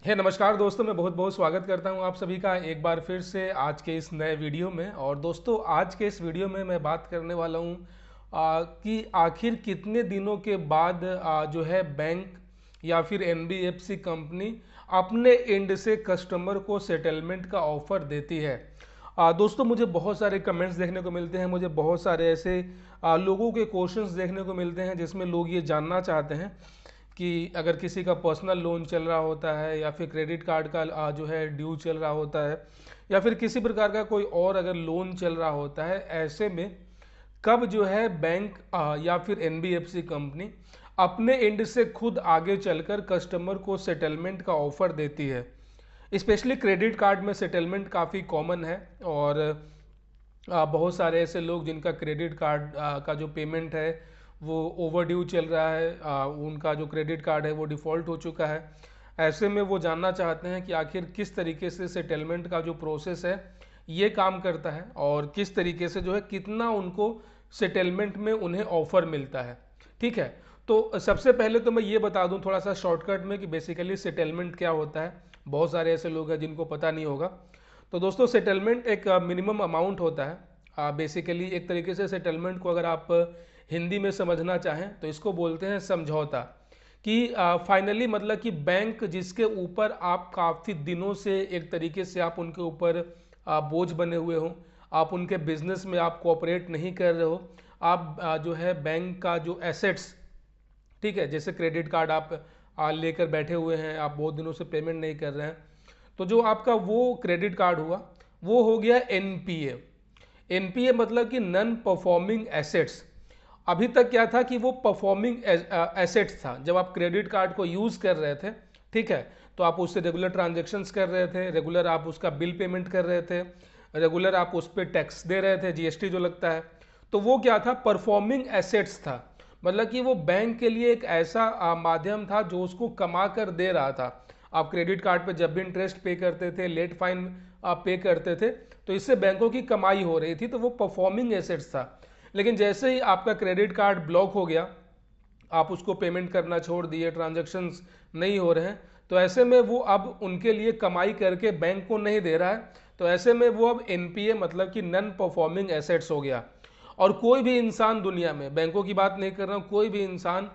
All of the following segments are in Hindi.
नमस्कार दोस्तों, मैं बहुत बहुत स्वागत करता हूं आप सभी का एक बार फिर से आज के इस नए वीडियो में। और दोस्तों, आज के इस वीडियो में मैं बात करने वाला हूं कि आखिर कितने दिनों के बाद जो है बैंक या फिर एनबीएफसी कंपनी अपने एंड से कस्टमर को सेटलमेंट का ऑफर देती है। दोस्तों, मुझे बहुत सारे कमेंट्स देखने को मिलते हैं, मुझे बहुत सारे ऐसे लोगों के क्वेश्चंस देखने को मिलते हैं जिसमें लोग ये जानना चाहते हैं कि अगर किसी का पर्सनल लोन चल रहा होता है या फिर क्रेडिट कार्ड का जो है ड्यू चल रहा होता है या फिर किसी प्रकार का कोई और अगर लोन चल रहा होता है, ऐसे में कब जो है बैंक या फिर एनबीएफसी कंपनी अपने एंड से खुद आगे चलकर कस्टमर को सेटलमेंट का ऑफर देती है। स्पेशली क्रेडिट कार्ड में सेटलमेंट काफ़ी कॉमन है। और बहुत सारे ऐसे लोग जिनका क्रेडिट कार्ड का जो पेमेंट है वो ओवर ड्यू चल रहा है, उनका जो क्रेडिट कार्ड है वो डिफ़ॉल्ट हो चुका है। ऐसे में वो जानना चाहते हैं कि आखिर किस तरीके से सेटलमेंट का जो प्रोसेस है ये काम करता है और किस तरीके से जो है कितना उनको सेटलमेंट में उन्हें ऑफर मिलता है। ठीक है, तो सबसे पहले तो मैं ये बता दूं थोड़ा सा शॉर्टकट में कि बेसिकली सेटलमेंट क्या होता है। बहुत सारे ऐसे लोग हैं जिनको पता नहीं होगा। तो दोस्तों, सेटलमेंट एक मिनिमम अमाउंट होता है। बेसिकली एक तरीके से सेटलमेंट को अगर आप हिंदी में समझना चाहें तो इसको बोलते हैं समझौता। कि फाइनली मतलब कि बैंक जिसके ऊपर आप काफ़ी दिनों से एक तरीके से आप उनके ऊपर बोझ बने हुए हो, आप उनके बिजनेस में आप कोऑपरेट नहीं कर रहे हो, आप जो है बैंक का जो एसेट्स, ठीक है, जैसे क्रेडिट कार्ड आप लेकर बैठे हुए हैं, आप बहुत दिनों से पेमेंट नहीं कर रहे हैं, तो जो आपका वो क्रेडिट कार्ड हुआ वो हो गया एनपीए। एनपीए मतलब कि नॉन परफॉर्मिंग एसेट्स। अभी तक क्या था कि वो परफॉर्मिंग एसेट्स था। जब आप क्रेडिट कार्ड को यूज़ कर रहे थे, ठीक है, तो आप उससे रेगुलर ट्रांजेक्शन्स कर रहे थे, रेगुलर आप उसका बिल पेमेंट कर रहे थे, रेगुलर आप उस पर टैक्स दे रहे थे, जीएसटी जो लगता है। तो वो क्या था, परफॉर्मिंग एसेट्स था। मतलब कि वो बैंक के लिए एक ऐसा माध्यम था जो उसको कमा कर दे रहा था। आप क्रेडिट कार्ड पे जब भी इंटरेस्ट पे करते थे, लेट फाइन आप पे करते थे, तो इससे बैंकों की कमाई हो रही थी, तो वो परफॉर्मिंग एसेट्स था। लेकिन जैसे ही आपका क्रेडिट कार्ड ब्लॉक हो गया, आप उसको पेमेंट करना छोड़ दिए, ट्रांजैक्शंस नहीं हो रहे हैं, तो ऐसे में वो अब उनके लिए कमाई करके बैंक को नहीं दे रहा है। तो ऐसे में वो अब एनपीए मतलब कि नॉन परफॉर्मिंग एसेट्स हो गया। और कोई भी इंसान दुनिया में, बैंकों की बात नहीं कर रहा हूँ, कोई भी इंसान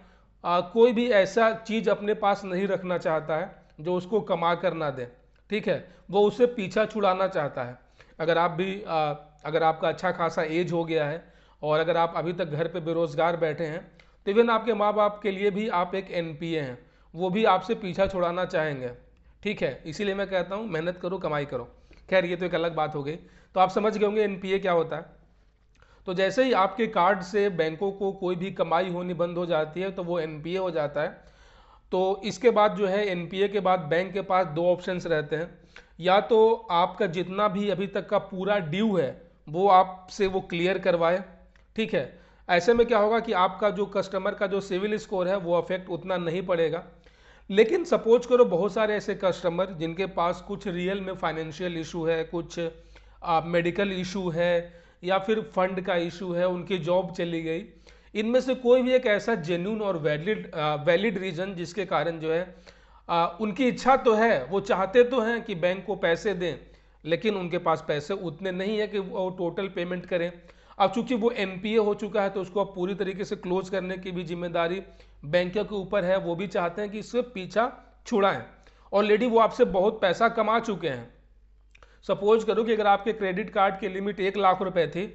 कोई भी ऐसा चीज़ अपने पास नहीं रखना चाहता है जो उसको कमा कर ना दे। ठीक है, वो उससे पीछा छुड़ाना चाहता है। अगर आप भी अगर आपका अच्छा खासा एज हो गया है और अगर आप अभी तक घर पे बेरोजगार बैठे हैं, तो इवन आपके माँ बाप के लिए भी आप एक एनपीए हैं, वो भी आपसे पीछा छुड़ाना चाहेंगे। ठीक है, इसीलिए मैं कहता हूँ मेहनत करो, कमाई करो। खैर, ये तो एक अलग बात हो गई। तो आप समझ गए होंगे एनपीए क्या होता है। तो जैसे ही आपके कार्ड से बैंकों को कोई भी कमाई होनी बंद हो जाती है तो वो एनपीए हो जाता है। तो इसके बाद जो है एनपीए के बाद बैंक के पास दो ऑप्शंस रहते हैं। या तो आपका जितना भी अभी तक का पूरा ड्यू है वो आपसे वो क्लियर करवाए। ठीक है, ऐसे में क्या होगा कि आपका जो कस्टमर का जो सिविल स्कोर है वो अफेक्ट उतना नहीं पड़ेगा। लेकिन सपोज करो बहुत सारे ऐसे कस्टमर जिनके पास कुछ रियल में फाइनेंशियल इशू है, कुछ मेडिकल इशू है या फिर फंड का इशू है, उनकी जॉब चली गई, इनमें से कोई भी एक ऐसा जेन्यून और वैलिड रीजन जिसके कारण जो है उनकी इच्छा तो है, वो चाहते तो हैं कि बैंक को पैसे दें, लेकिन उनके पास पैसे उतने नहीं है कि वो टोटल पेमेंट करें। अब चूंकि वो एनपीए हो चुका है तो उसको अब पूरी तरीके से क्लोज करने की भी जिम्मेदारी बैंकों के ऊपर है। वो भी चाहते हैं कि इससे पीछा छुड़ाएं। ऑलरेडी वो आपसे बहुत पैसा कमा चुके हैं। सपोज करो कि अगर आपके क्रेडिट कार्ड की लिमिट 1 लाख रुपए थी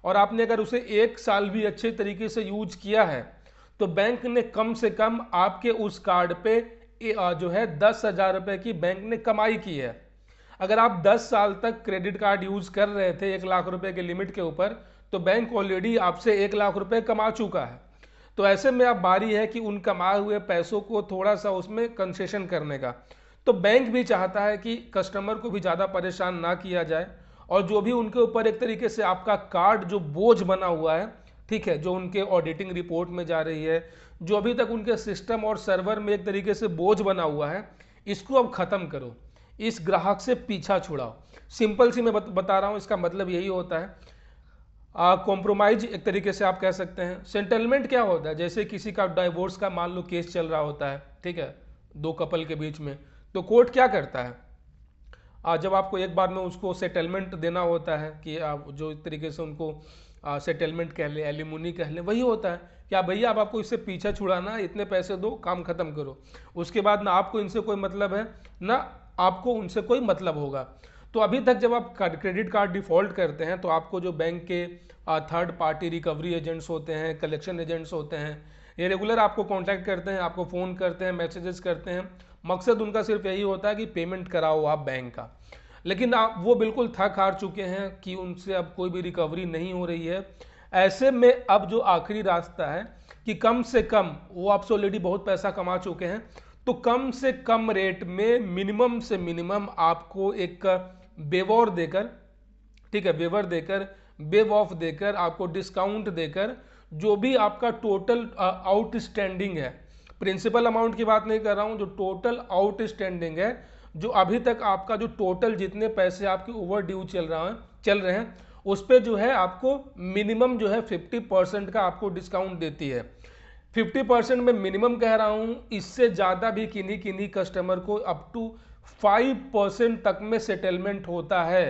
और आपने अगर उसे 1 साल भी अच्छे तरीके से यूज किया है, तो बैंक ने कम से कम आपके उस कार्ड पे जो है 10,000 रुपए की बैंक ने कमाई की है। अगर आप 10 साल तक क्रेडिट कार्ड यूज कर रहे थे 1 लाख रुपए के लिमिट के ऊपर, तो बैंक ऑलरेडी आपसे 1 लाख रुपए कमा चुका है। तो ऐसे में अब बारी है कि उन कमाए हुए पैसों को थोड़ा सा उसमें कंसेशन करने का। तो बैंक भी चाहता है कि कस्टमर को भी ज़्यादा परेशान ना किया जाए और जो भी उनके ऊपर एक तरीके से आपका कार्ड जो बोझ बना हुआ है, ठीक है, जो उनके ऑडिटिंग रिपोर्ट में जा रही है, जो अभी तक उनके सिस्टम और सर्वर में एक तरीके से बोझ बना हुआ है, इसको अब खत्म करो, इस ग्राहक से पीछा छुड़ाओ। सिंपल सी मैं बता रहा हूँ, इसका मतलब यही होता है। कॉम्प्रोमाइज एक तरीके से आप कह सकते हैं। सेटलमेंट क्या होता है, जैसे किसी का डाइवोर्स का मान लो केस चल रहा होता है, ठीक है, दो कपल के बीच में, तो कोर्ट क्या करता है, जब आपको एक बार में उसको सेटलमेंट देना होता है कि आप जो इस तरीके से उनको सेटलमेंट कह ले, एलिमुनी कह ले, वही होता है कि आप भैया आप आपको इससे पीछा छुड़ाना है, इतने पैसे दो, काम खत्म करो। उसके बाद ना आपको इनसे कोई मतलब है ना आपको उनसे कोई मतलब होगा। तो अभी तक जब आप क्रेडिट कार्ड डिफॉल्ट करते हैं तो आपको जो बैंक के थर्ड पार्टी रिकवरी एजेंट्स होते हैं, कलेक्शन एजेंट्स होते हैं, ये रेगुलर आपको कांटेक्ट करते हैं, आपको फ़ोन करते हैं, मैसेजेस करते हैं। मकसद उनका सिर्फ यही होता है कि पेमेंट कराओ आप बैंक का। लेकिन आप वो बिल्कुल थक हार चुके हैं कि उनसे अब कोई भी रिकवरी नहीं हो रही है। ऐसे में अब जो आखिरी रास्ता है कि कम से कम, वो आपसे ऑलरेडी बहुत पैसा कमा चुके हैं, तो कम से कम रेट में मिनिमम से मिनिमम आपको एक वेवर देकर, ठीक है, वेवर देकर, वेव ऑफ देकर, आपको डिस्काउंट देकर, जो भी आपका टोटल आउटस्टैंडिंग है, प्रिंसिपल अमाउंट की बात नहीं कर रहा हूं, जो टोटल आउटस्टैंडिंग है, जो अभी तक आपका जो टोटल जितने पैसे आपके ओवर ड्यू चल रहे हैं, उस पर जो है आपको मिनिमम जो है 50% का आपको डिस्काउंट देती है। 50% में मिनिमम कह रहा हूं, इससे ज़्यादा भी किन्हीं किन्हीं कस्टमर को अप टू 5% तक में सेटलमेंट होता है।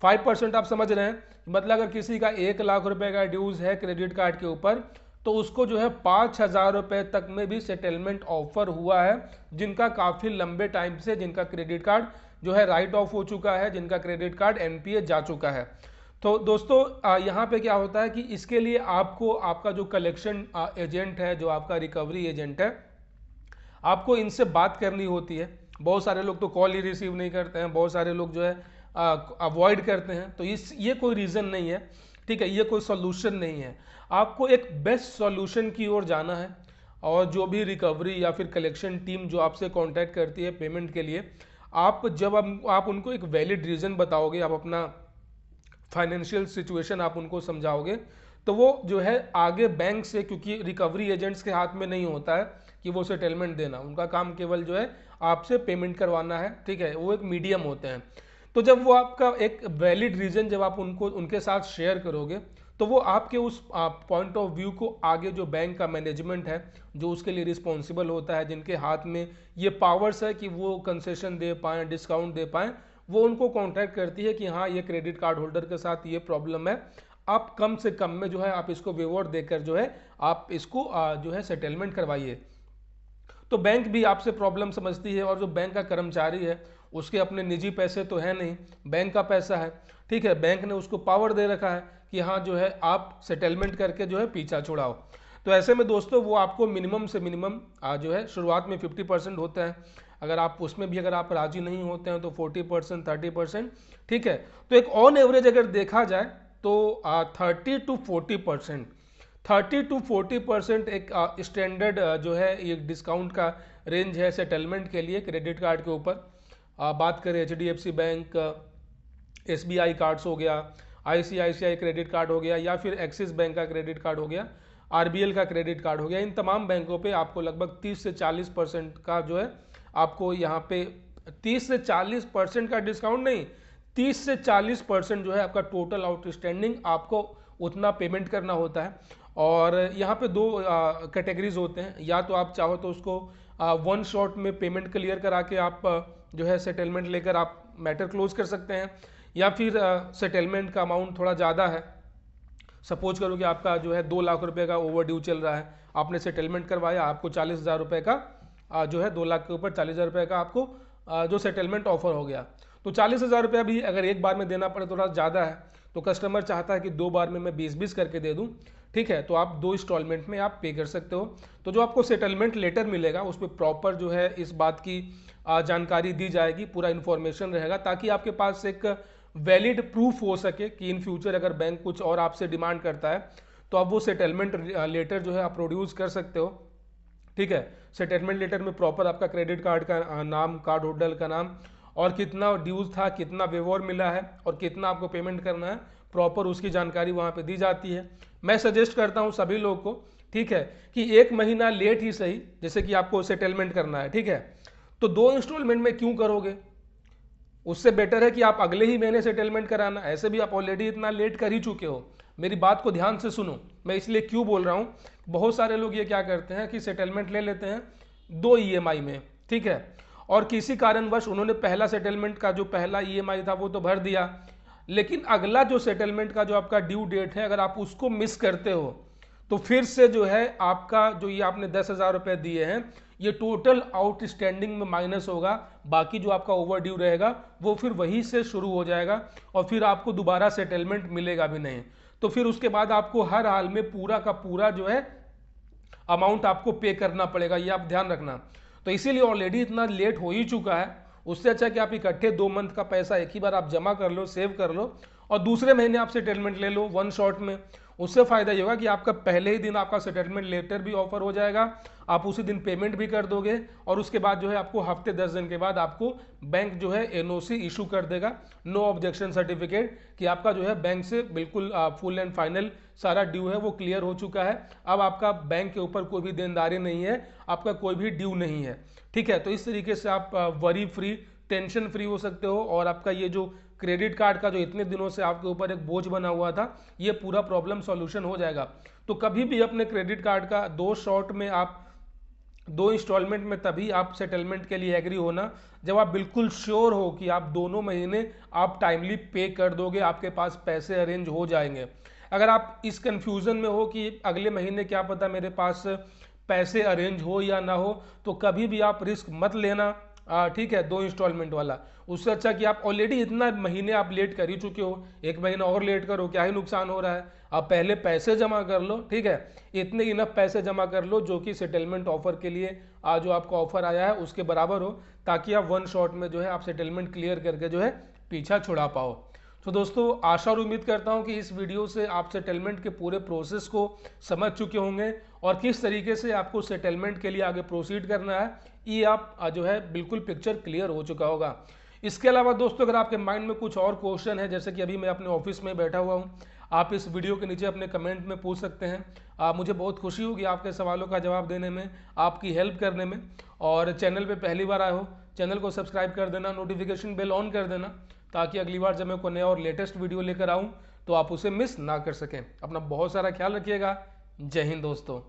5% आप समझ रहे हैं, मतलब अगर किसी का 1 लाख रुपए का ड्यूज है क्रेडिट कार्ड के ऊपर, तो उसको जो है 5,000 रुपए तक में भी सेटलमेंट ऑफर हुआ है, जिनका काफ़ी लंबे टाइम से, जिनका क्रेडिट कार्ड जो है राइट ऑफ हो चुका है, जिनका क्रेडिट कार्ड एनपीए जा चुका है। तो दोस्तों यहाँ पे क्या होता है कि इसके लिए आपको आपका जो कलेक्शन एजेंट है, जो आपका रिकवरी एजेंट है, आपको इनसे बात करनी होती है। बहुत सारे लोग तो कॉल ही रिसीव नहीं करते हैं, बहुत सारे लोग जो है अवॉइड करते हैं। तो ये कोई रीज़न नहीं है, ठीक है, ये कोई सॉल्यूशन नहीं है। आपको एक बेस्ट सॉल्यूशन की ओर जाना है, और जो भी रिकवरी या फिर कलेक्शन टीम जो आपसे कांटेक्ट करती है पेमेंट के लिए, आप जब आप उनको एक वैलिड रीज़न बताओगे, आप अपना फाइनेंशियल सिचुएशन आप उनको समझाओगे, तो वो जो है आगे बैंक से, क्योंकि रिकवरी एजेंट्स के हाथ में नहीं होता है कि वो सेटलमेंट देना, उनका काम केवल जो है आपसे पेमेंट करवाना है, ठीक है, वो एक मीडियम होते हैं। तो जब वो आपका एक वैलिड रीज़न जब आप उनको उनके साथ शेयर करोगे, तो वो आपके उस पॉइंट ऑफ व्यू को आगे जो बैंक का मैनेजमेंट है, जो उसके लिए रिस्पॉन्सिबल होता है, जिनके हाथ में ये पावर्स है कि वो कंसेशन दे पाएँ, डिस्काउंट दे पाएँ, वो उनको कॉन्टैक्ट करती है कि हाँ, ये क्रेडिट कार्ड होल्डर के साथ ये प्रॉब्लम है, आप कम से कम में जो है आप इसको वेवर देकर जो है आप इसको जो है सेटलमेंट करवाइए। तो बैंक भी आपसे प्रॉब्लम समझती है, और जो बैंक का कर्मचारी है उसके अपने निजी पैसे तो है नहीं, बैंक का पैसा है, ठीक है, बैंक ने उसको पावर दे रखा है कि हाँ जो है आप सेटलमेंट करके जो है पीछा छुड़ाओ। तो ऐसे में दोस्तों वो आपको मिनिमम से मिनिमम जो है शुरुआत में 50% होता है, अगर आप उसमें भी अगर आप राजी नहीं होते हैं तो 40%, 30%, ठीक है। तो एक ऑन एवरेज अगर देखा जाए तो 30 to 40% एक स्टैंडर्ड जो है ये डिस्काउंट का रेंज है सेटलमेंट के लिए क्रेडिट कार्ड के ऊपर। बात करें HDFC बैंक, SBI कार्ड्स हो गया, ICICI क्रेडिट कार्ड हो गया, या फिर एक्सिस बैंक का क्रेडिट कार्ड हो गया, RBL का क्रेडिट कार्ड हो गया, इन तमाम बैंकों पे आपको लगभग 30 से 40% का जो है आपको यहाँ पे 30 से 40% का डिस्काउंट नहीं, 30 से 40% जो है आपका टोटल आउटस्टैंडिंग आपको उतना पेमेंट करना होता है। और यहाँ पे दो कैटेगरीज होते हैं, या तो आप चाहो तो उसको वन शॉट में पेमेंट क्लियर करा के आप जो है सेटलमेंट लेकर आप मैटर क्लोज कर सकते हैं, या फिर सेटलमेंट का अमाउंट थोड़ा ज़्यादा है, सपोज करो कि आपका जो है 2 लाख रुपए का ओवर ड्यू चल रहा है, आपने सेटलमेंट करवाया, आपको 40,000 रुपये का जो है 2 लाख के ऊपर 40,000 रुपये का आपको जो सेटलमेंट ऑफर हो गया, तो 40,000 रुपया भी अगर एक बार में देना पड़े तो थोड़ा ज़्यादा है, तो कस्टमर चाहता है कि 2 बार में मैं 20-20 करके दे दूं, ठीक है, तो आप 2 इंस्टॉलमेंट में आप पे कर सकते हो। तो जो आपको सेटलमेंट लेटर मिलेगा उस पर प्रॉपर जो है इस बात की जानकारी दी जाएगी, पूरा इन्फॉर्मेशन रहेगा, ताकि आपके पास एक वैलिड प्रूफ हो सके कि इन फ्यूचर अगर बैंक कुछ और आपसे डिमांड करता है तो आप वो सेटलमेंट लेटर जो है आप प्रोड्यूस कर सकते हो, ठीक है। सेटलमेंट लेटर में प्रॉपर आपका क्रेडिट कार्ड का नाम, कार्ड होल्डर का नाम, और कितना ड्यूज था, कितना वेवर मिला है, और कितना आपको पेमेंट करना है, प्रॉपर उसकी जानकारी वहाँ पे दी जाती है। मैं सजेस्ट करता हूँ सभी लोग को, ठीक है, कि 1 महीना लेट ही सही, जैसे कि आपको सेटलमेंट करना है, ठीक है, तो 2 इंस्टॉलमेंट में क्यों करोगे, उससे बेटर है कि आप अगले ही महीने सेटलमेंट कराना। ऐसे भी आप ऑलरेडी इतना लेट कर ही चुके हो। मेरी बात को ध्यान से सुनो, मैं इसलिए क्यों बोल रहा हूँ। बहुत सारे लोग ये क्या करते हैं कि सेटलमेंट ले लेते हैं 2 EMI में, ठीक है, और किसी कारणवश उन्होंने पहला सेटलमेंट का जो पहला ईएमआई था वो तो भर दिया, लेकिन अगला जो सेटलमेंट का जो आपका ड्यू डेट है अगर आप उसको मिस करते हो तो फिर से जो है आपका जो ये आपने 10,000 रुपये दिए हैं ये टोटल आउटस्टैंडिंग में माइनस होगा, बाकी जो आपका ओवर ड्यू रहेगा वो फिर वहीं से शुरू हो जाएगा और फिर आपको दोबारा सेटलमेंट मिलेगा भी नहीं। तो फिर उसके बाद आपको हर हाल में पूरा का पूरा जो है अमाउंट आपको पे करना पड़ेगा, ये आप ध्यान रखना। तो इसीलिए ऑलरेडी इतना लेट हो ही चुका है, उससे अच्छा कि आप इकट्ठे 2 मंथ का पैसा एक ही बार आप जमा कर लो, सेव कर लो और दूसरे महीने आप सेटलमेंट ले लो वन शॉट में। उससे फायदा ये होगा कि आपका पहले ही दिन आपका सेटलमेंट लेटर भी ऑफर हो जाएगा, आप उसी दिन पेमेंट भी कर दोगे और उसके बाद जो है आपको हफ्ते 10 दिन के बाद आपको बैंक जो है एनओसी इशू कर देगा, नो ऑब्जेक्शन सर्टिफिकेट, कि आपका जो है बैंक से बिल्कुल फुल एंड फाइनल सारा ड्यू है वो क्लियर हो चुका है। अब आपका बैंक के ऊपर कोई भी देनदारी नहीं है, आपका कोई भी ड्यू नहीं है। ठीक है, तो इस तरीके से आप वरी फ्री, टेंशन फ्री हो सकते हो और आपका ये जो क्रेडिट कार्ड का जो इतने दिनों से आपके ऊपर एक बोझ बना हुआ था ये पूरा प्रॉब्लम सॉल्यूशन हो जाएगा। तो कभी भी अपने क्रेडिट कार्ड का 2 शॉट में आप 2 इंस्टॉलमेंट में तभी आप सेटलमेंट के लिए एग्री होना जब आप बिल्कुल श्योर हो कि आप दोनों महीने आप टाइमली पे कर दोगे, आपके पास पैसे अरेंज हो जाएंगे। अगर आप इस कंफ्यूजन में हो कि अगले महीने क्या पता मेरे पास पैसे अरेंज हो या ना हो, तो कभी भी आप रिस्क मत लेना। ठीक है, 2 इंस्टॉलमेंट वाला, उससे अच्छा कि आप ऑलरेडी इतना महीने आप लेट कर ही चुके हो, 1 महीना और लेट करो, क्या ही नुकसान हो रहा है। आप पहले पैसे जमा कर लो, ठीक है, इतने इनफ पैसे जमा कर लो जो कि सेटलमेंट ऑफर के लिए आज जो आपका ऑफर आया है उसके बराबर हो, ताकि आप वन शॉट में जो है आप सेटलमेंट क्लियर करके जो है पीछा छुड़ा पाओ। तो दोस्तों आशा और उम्मीद करता हूं कि इस वीडियो से आप सेटलमेंट के पूरे प्रोसेस को समझ चुके होंगे और किस तरीके से आपको सेटलमेंट के लिए आगे प्रोसीड करना है, ये आप जो है बिल्कुल पिक्चर क्लियर हो चुका होगा। इसके अलावा दोस्तों अगर आपके माइंड में कुछ और क्वेश्चन है, जैसे कि अभी मैं अपने ऑफिस में बैठा हुआ हूँ, आप इस वीडियो के नीचे अपने कमेंट में पूछ सकते हैं। मुझे बहुत खुशी होगी आपके सवालों का जवाब देने में, आपकी हेल्प करने में। और चैनल पे पहली बार आए हो, चैनल को सब्सक्राइब कर देना, नोटिफिकेशन बेल ऑन कर देना, ताकि अगली बार जब मैं कोई नया और लेटेस्ट वीडियो लेकर आऊँ तो आप उसे मिस ना कर सकें। अपना बहुत सारा ख्याल रखिएगा। जय हिंद दोस्तों।